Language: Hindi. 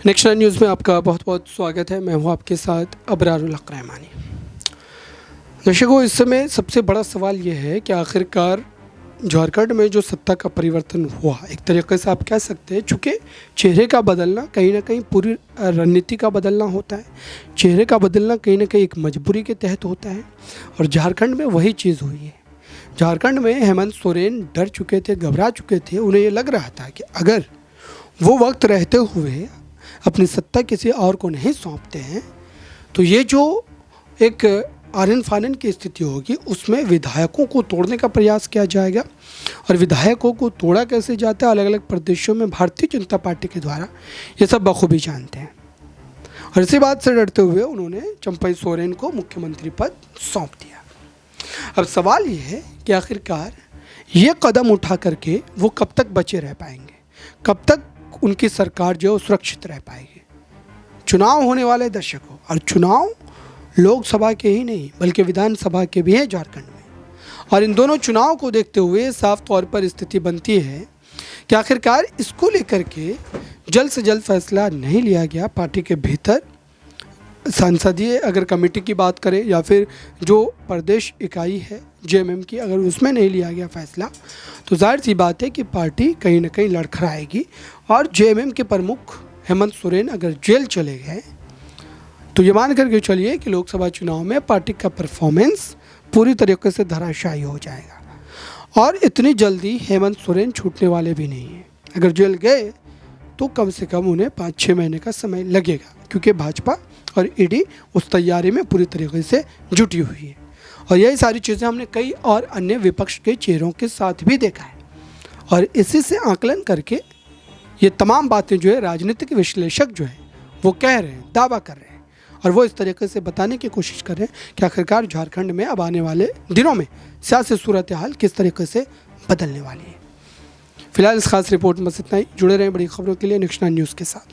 नेक्स्ट न्यूज़ में आपका बहुत बहुत स्वागत है। मैं हूं आपके साथ अबरारुल हक रहमानी। दर्शकों, इस समय सबसे बड़ा सवाल ये है कि आखिरकार झारखंड में जो सत्ता का परिवर्तन हुआ, एक तरीके से आप कह सकते हैं, चूँकि चेहरे का बदलना कहीं ना कहीं पूरी रणनीति का बदलना होता है। चेहरे का बदलना कहीं ना कहीं एक मजबूरी के तहत होता है और झारखंड में वही चीज़ हुई है। झारखंड में हेमंत सोरेन डर चुके थे, घबरा चुके थे। उन्हें ये लग रहा था कि अगर वो वक्त रहते हुए अपनी सत्ता किसी और को नहीं सौंपते हैं तो ये जो एक आनन फानन की स्थिति होगी उसमें विधायकों को तोड़ने का प्रयास किया जाएगा। और विधायकों को तोड़ा कैसे जाता है अलग अलग प्रदेशों में भारतीय जनता पार्टी के द्वारा, ये सब बखूबी जानते हैं। और इसी बात से डरते हुए उन्होंने चंपई सोरेन को मुख्यमंत्री पद सौंप दिया। अब सवाल ये है कि आखिरकार ये कदम उठा करके वो कब तक बचे रह पाएंगे, कब तक उनकी सरकार जो सुरक्षित रह पाएगी। चुनाव होने वाले दर्शकों, और चुनाव लोकसभा के ही नहीं बल्कि विधानसभा के भी हैं झारखंड में। और इन दोनों चुनाव को देखते हुए साफ तौर पर स्थिति बनती है कि आखिरकार इसको लेकर के जल्द से जल्द फैसला नहीं लिया गया पार्टी के भीतर। संसदीय अगर कमेटी की बात करें या फिर जो प्रदेश इकाई है जेएमएम की, अगर उसमें नहीं लिया गया फैसला तो जाहिर सी बात है कि पार्टी कहीं ना कहीं लड़खड़ाएगी। और जेएमएम के प्रमुख हेमंत सोरेन अगर जेल चले गए तो ये मान करके चलिए कि लोकसभा चुनाव में पार्टी का परफॉर्मेंस पूरी तरीके से धराशायी हो जाएगा। और इतनी जल्दी हेमंत सोरेन छूटने वाले भी नहीं हैं। अगर जेल गए तो कम से कम उन्हें 5-6 महीने का समय लगेगा, क्योंकि भाजपा और ईडी उस तैयारी में पूरी तरीके से जुटी हुई है। और यही सारी चीज़ें हमने कई और अन्य विपक्ष के चेहरों के साथ भी देखा है। और इसी से आकलन करके ये तमाम बातें जो है राजनीतिक विश्लेषक जो है वो कह रहे हैं, दावा कर रहे हैं। और वो इस तरीके से बताने की कोशिश कर रहे हैं कि आखिरकार झारखंड में अब आने वाले दिनों में सियासी सूरत हाल किस तरीके से बदलने वाली है। फिलहाल इस खास रिपोर्ट में बस इतना ही। जुड़े रहें बड़ी खबरों के लिए नेक्स्ट 9 न्यूज़ के साथ।